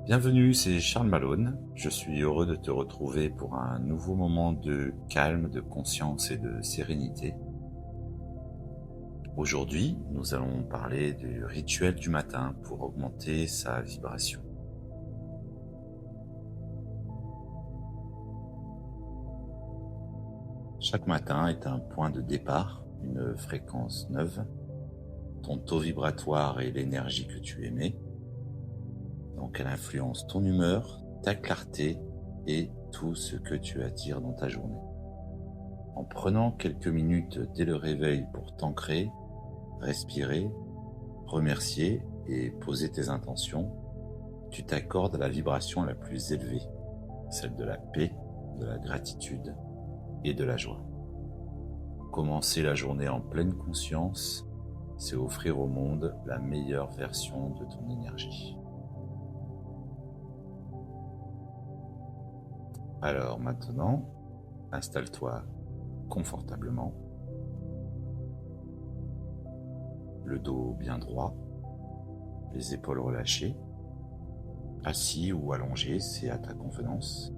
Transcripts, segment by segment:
Bienvenue, c'est Charles Malone. Je suis heureux de te retrouver pour un nouveau moment de calme, de conscience et de sérénité. Aujourd'hui, nous allons parler du rituel du matin pour augmenter sa vibration. Chaque matin est un point de départ, une fréquence neuve, ton taux vibratoire et l'énergie que tu émets. Donc elle influence ton humeur, ta clarté et tout ce que tu attires dans ta journée. En prenant quelques minutes dès le réveil pour t'ancrer, respirer, remercier et poser tes intentions, tu t'accordes la vibration la plus élevée, celle de la paix, de la gratitude et de la joie. Commencer la journée en pleine conscience, c'est offrir au monde la meilleure version de ton énergie. Alors maintenant, installe-toi confortablement, le dos bien droit, les épaules relâchées, assis ou allongé, c'est à ta convenance.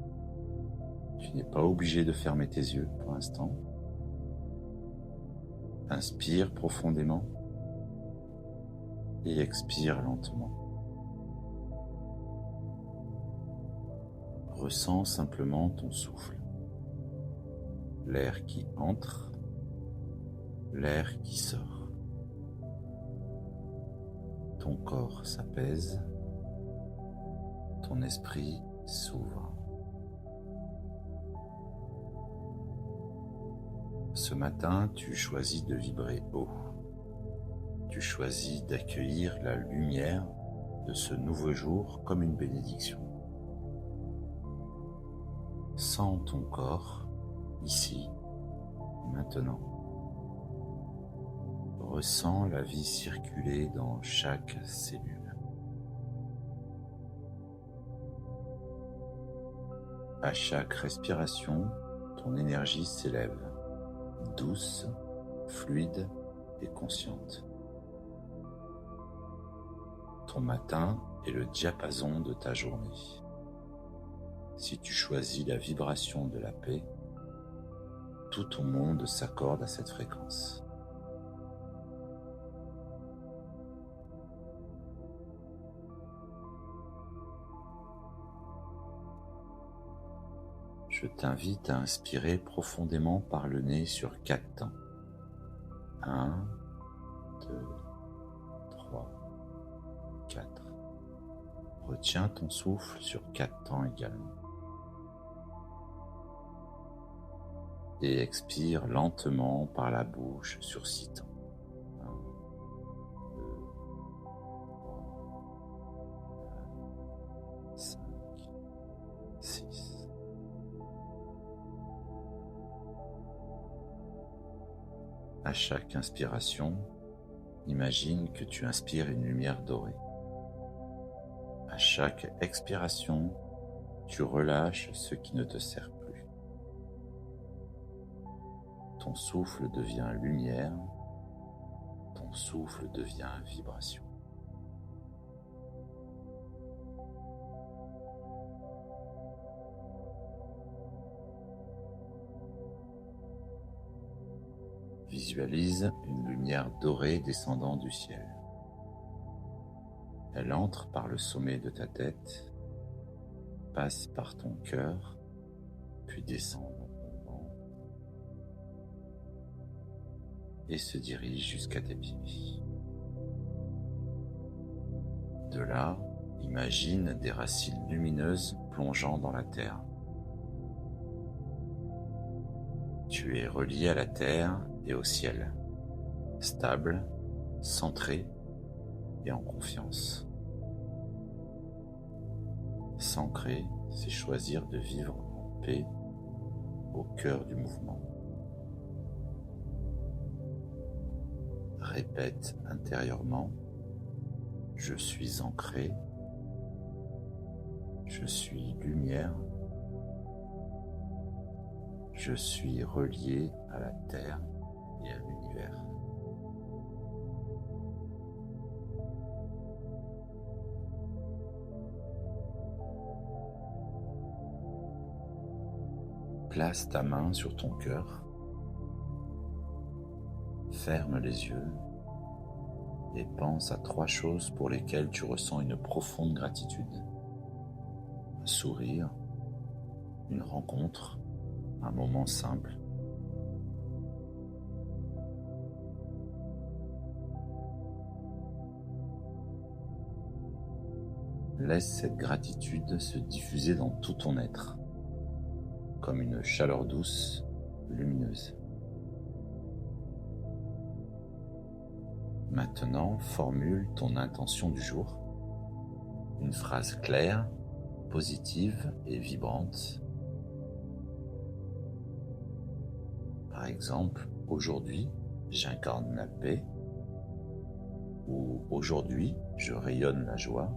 Tu n'es pas obligé de fermer tes yeux pour l'instant. Inspire profondément et expire lentement. Ressens simplement ton souffle. L'air qui entre, l'air qui sort. Ton corps s'apaise, ton esprit s'ouvre. Ce matin, tu choisis de vibrer haut. Tu choisis d'accueillir la lumière de ce nouveau jour comme une bénédiction. Sens ton corps, ici, maintenant. Ressens la vie circuler dans chaque cellule. À chaque respiration, ton énergie s'élève, douce, fluide et consciente. Ton matin est le diapason de ta journée. Si tu choisis la vibration de la paix, tout ton monde s'accorde à cette fréquence. Je t'invite à inspirer profondément par le nez sur 4 temps. 1, 2, 3, 4. Retiens ton souffle sur 4 temps également. Et expire lentement par la bouche sur 6 temps. 1, 2, 3, 4, 5, 6. À chaque inspiration, imagine que tu inspires une lumière dorée. À chaque expiration, tu relâches ce qui ne te sert plus. Ton souffle devient lumière, ton souffle devient vibration. Visualise une lumière dorée descendant du ciel. Elle entre par le sommet de ta tête, passe par ton cœur, puis descend dans ton ventre et se dirige jusqu'à tes pieds. De là, imagine des racines lumineuses plongeant dans la terre. Tu es relié à la terre et au ciel, stable, centré et en confiance. S'ancrer, c'est choisir de vivre en paix au cœur du mouvement. Répète intérieurement: je suis ancré, je suis lumière, je suis relié à la terre et à l'univers. Place ta main sur ton cœur, ferme les yeux et pense à 3 choses pour lesquelles tu ressens une profonde gratitude. Un sourire, une rencontre, un moment simple. Laisse cette gratitude se diffuser dans tout ton être, comme une chaleur douce, lumineuse. Maintenant, formule ton intention du jour, une phrase claire, positive et vibrante. Par exemple, aujourd'hui, j'incarne la paix, ou aujourd'hui, je rayonne la joie.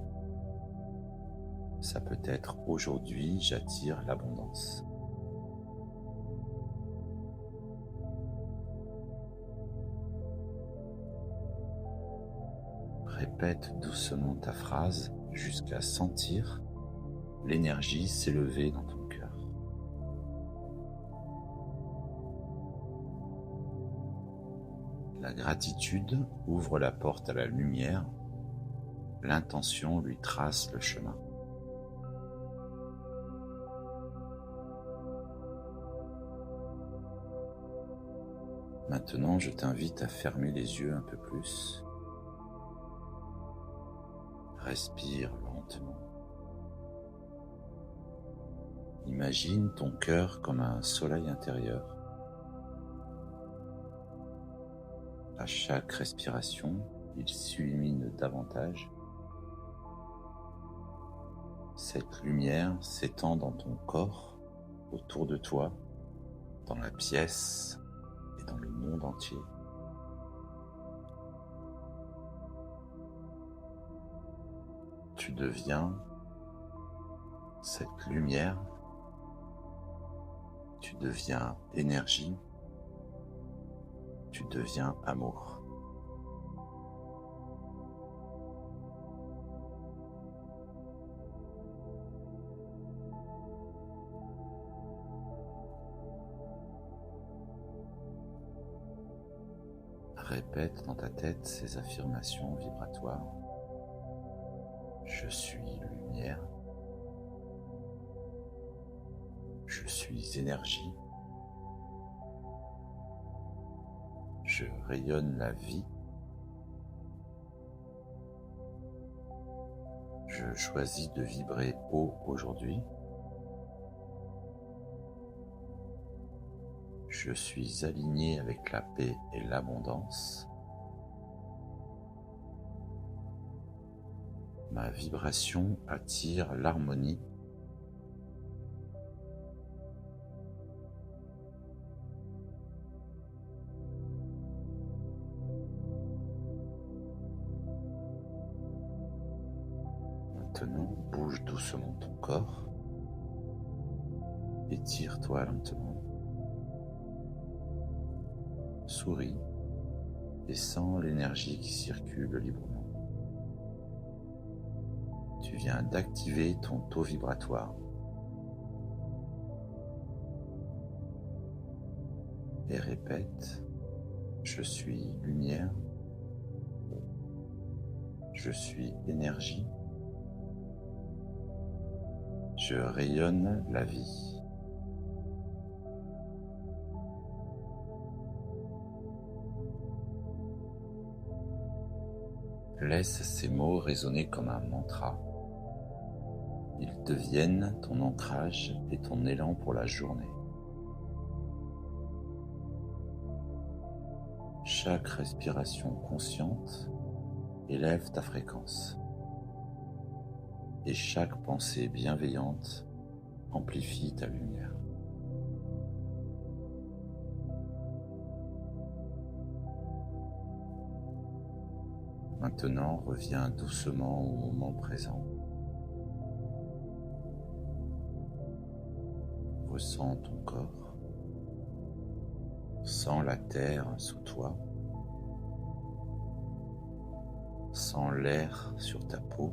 Ça peut être aujourd'hui, j'attire l'abondance. Répète doucement ta phrase jusqu'à sentir l'énergie s'élever dans ton cœur. La gratitude ouvre la porte à la lumière, l'intention lui trace le chemin. Maintenant, je t'invite à fermer les yeux un peu plus. Respire lentement. Imagine ton cœur comme un soleil intérieur. À chaque respiration, il s'illumine davantage. Cette lumière s'étend dans ton corps, autour de toi, dans la pièce et dans le monde entier. Tu deviens cette lumière, tu deviens énergie, tu deviens amour. Répète dans ta tête ces affirmations vibratoires. Je suis lumière. Je suis énergie. Je rayonne la vie. Je choisis de vibrer haut aujourd'hui. Je suis aligné avec la paix et l'abondance. Ma vibration attire l'harmonie. Maintenant, bouge doucement ton corps. Étire-toi lentement. Souris et sens l'énergie qui circule librement. Tu viens d'activer ton taux vibratoire. Et répète, je suis lumière, je suis énergie, je rayonne la vie. Laisse ces mots résonner comme un mantra. Ils deviennent ton ancrage et ton élan pour la journée. Chaque respiration consciente élève ta fréquence. Et chaque pensée bienveillante amplifie ta lumière. Maintenant, reviens doucement au moment présent. Ressens ton corps. Sens la terre sous toi. Sens l'air sur ta peau.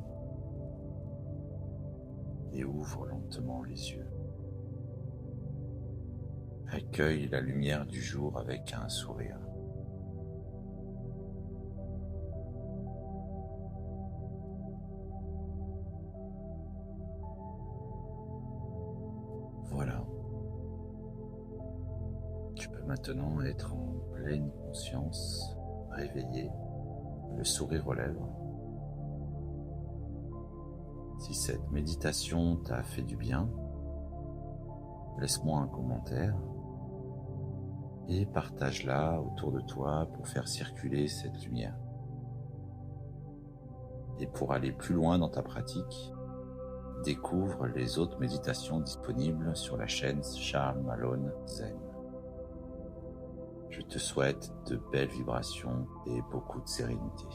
Et ouvre lentement les yeux. Accueille la lumière du jour avec un sourire. Voilà. Tu peux maintenant être en pleine conscience, réveillé, le sourire aux lèvres. Si cette méditation t'a fait du bien, laisse-moi un commentaire et partage-la autour de toi pour faire circuler cette lumière. Et pour aller plus loin dans ta pratique, découvre les autres méditations disponibles sur la chaîne Charles Malone Zen. Je te souhaite de belles vibrations et beaucoup de sérénité.